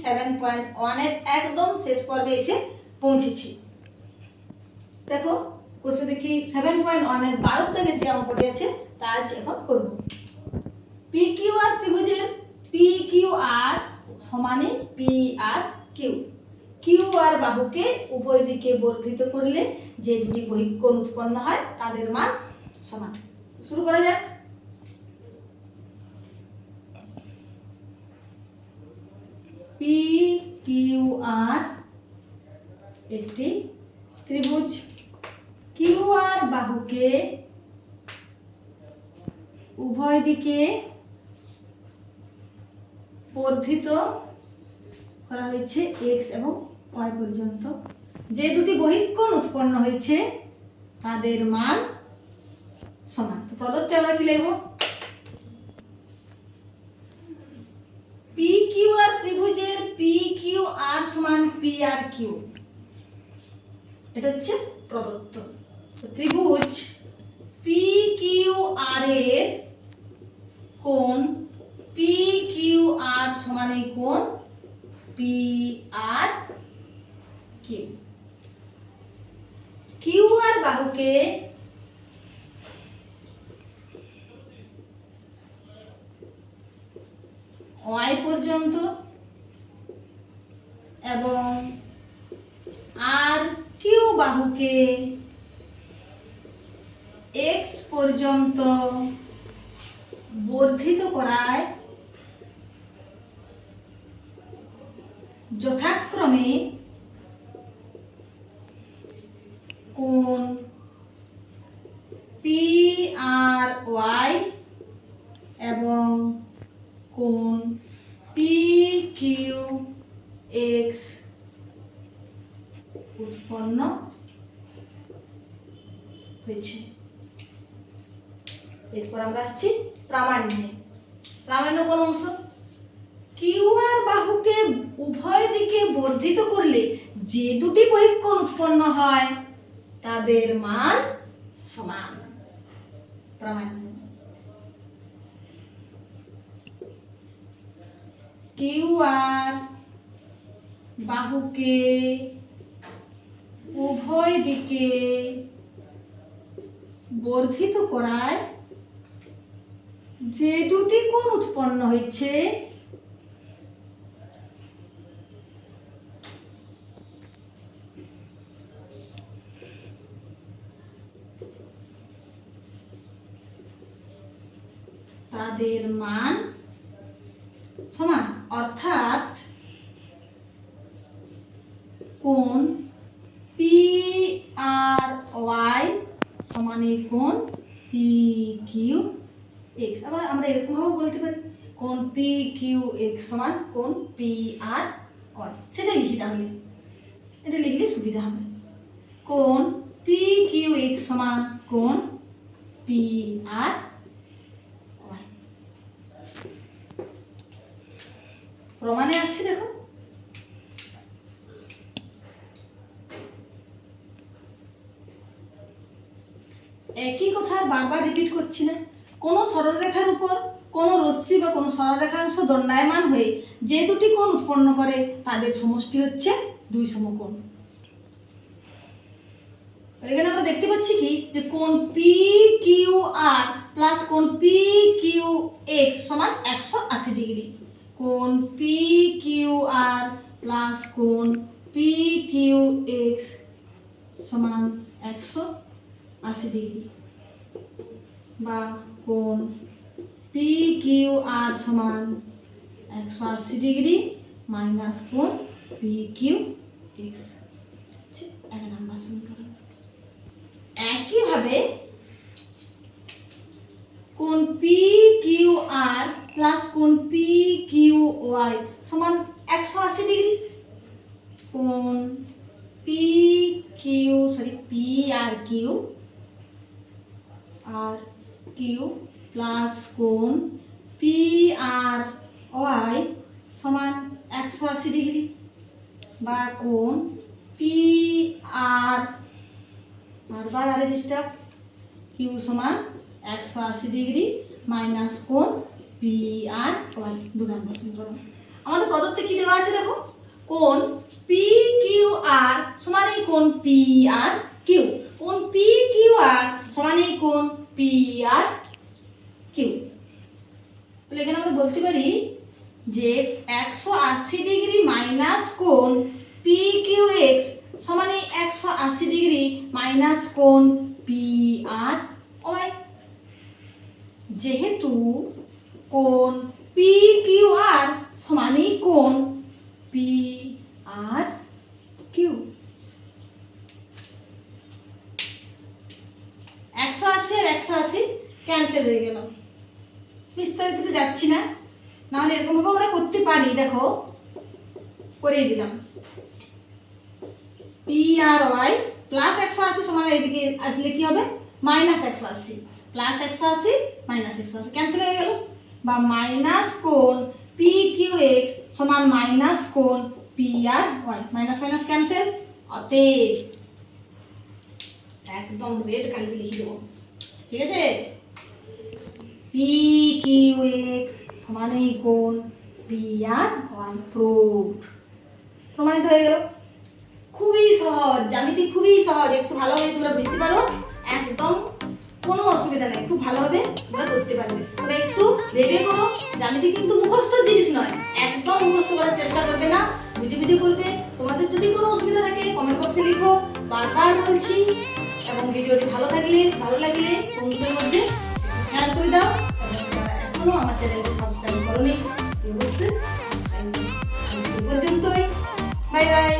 7.1 এর একদম শেষ পর্বে এসে পৌঁছেছি। দেখো কোশ্চেন দেখি 7.1 এর 12 দাগের যে অঙ্কটি আছে তা আজ এখন করব। PQR ত্রিভুজের PQR সমানে PRQ। QR বাহুকে উভয় দিকে বর্ধিত করলে যে দুটি বহিঃকোণ উৎপন্ন হয় তাদের মান সমান। শুরু করা যাক। PQR একটি ত্রিভুজ। QR বাহুকে উভয় দিকে বর্ধিত করা হয়েছে x এবং y পর্যন্ত। যে দুটি বহিঃকোণ উৎপন্ন হয়েছে তাদের মান সমান। তো প্রদত্তে আমরা কি লিখব? PQR ত্রিভুজের PQR সমান PRQ, এটা হচ্ছে প্রদত্ত। ত্রিভুজ PQR এর কোণ PQR সমান এই কোণ PRQ। QR বাহুকে y পর্যন্ত এবং RQ বাহুকে x পর্যন্ত বর্ধিত করায় যথাক্রমে কোণ PRY এবং কোণ PQX উৎপন্ন হয়েছে। এরপর আমরা আসছি প্রামাণ্যে। প্রামাণ্য কোন অংশ? QR বাহুকে উভয় দিকে বর্ধিত করলে যে দুটি বহিঃকোণ উৎপন্ন হয় তাদের মান সমান। প্রামাণ্য। QR বাহুকে উভয় দিকে বর্ধিত করায় যে দুটি কোণ উৎপন্ন হয়েছে তাদের মান সমান। অর্থাৎ কোণ PRY সমান এই কোণ PQX। আবার আমরা এরকম ভাবে বলতে পারি কোণ PQX সমান কোণ PRY। সেটা লিখি, তাহলে এটা লিখলে সুবিধা হবে। কোণ PQX সমান কোণ PRY। প্রমাণে আসছে, দেখো একই কথা বারবার রিপিট করছি না। কোন সরলরেখার উপর কোন রশ্মি বা কোন সরলরেখাংশ দণ্ডায়মান হয়ে যে দুটি কোণ উৎপন্ন করে তাদের সমষ্টি হচ্ছে দুই সমকোণ। এখানে আমরা দেখতে পাচ্ছি কি যে কোণ PQR প্লাস কোণ PQX সমান 180 ডিগ্রি। কোণ PQR প্লাস কোণ PQX সমান 180 ডিগ্রি, বা কোণ PQR সমান 180 ডিগ্রি মাইনাস কোণ PQX। এক নম্বর সমীকরণ। একইভাবে কোণ PQR প্লাস কোণ PQY সমান 180 ডিগ্রি। কোণ PRQ প্লাস কোণ PRY সমান 180 ডিগ্রি, বা কোণ PR বারবার আরে ডিস্টার্ব Q সমান 180 ডিগ্রি মাইনাস কোণ PRY। 2 নম্বর সমীকরণ। আমাদের প্রদত্তে কি দেওয়া আছে দেখো, কোণ পি কিউ আর সমান এই কোণ পি আর কিউ, কোণ পি কিউ আর সমান এই কোণ পি আর কিউ। তাহলে এখানে আমরা বলতে পারি যে 180 ডিগ্রি মাইনাস কোণ পি কিউ এক্স সমান এই 180 ডিগ্রি মাইনাস কোণ পি আর ওয়াই। যেহেতু কোণ পি কিউ আর সমান এই কোণ পি আর কিউ, 180 আর 180 ক্যান্সেল হয়ে গেল। বিস্তারিত যাচ্ছি না, নাহলে এরকম ভাবে আমরা করতে পারি। দেখো করেই দিলাম, পি আর ওয়াই প্লাস 180 সমান এইদিকে আসলে কি হবে মাইনাস 180, প্লাস 180 মাইনাস 180 ক্যান্সেল হয়ে গেল, বা মাইনাস কোণ পি কিউ এক্স সমান মাইনাস কোণ P R Y, minus minus cancel. অতএব একদম রেড কালি লিখে দেবো, ঠিক আছে, পি কিউ এক্স সমান এই কোণ পি আর ওয়াই প্রুভড, প্রমাণিত হয়ে গেল। খুবই সহজ জ্যামিতি, খুবই সহজ, একটু ভালোভাবে তোমরা বুঝতে পারো, একদম কোনো অসুবিধা নেই, খুব ভালোভাবে তোমরা করতে পারবে। তবে একটু ভেবে করো, জ্যামিতি কিন্তু মুখস্থ জিনিস নয়, একদম মুখস্থ করার চেষ্টা করবে না, বুঝে বুঝে করবে। তোমাদের যদি কোনো অসুবিধা থাকে কমেন্ট বক্সে লিখো, বারবার বলছি। এবং ভিডিওটি ভালো লাগলে বন্ধুদের মধ্যে শেয়ার করে দাও। এখনো আমার চ্যানেলকে সাবস্ক্রাইব করোনি, অবশ্যই সাবস্ক্রাইব করো। পর্যন্তই, বাই বাই।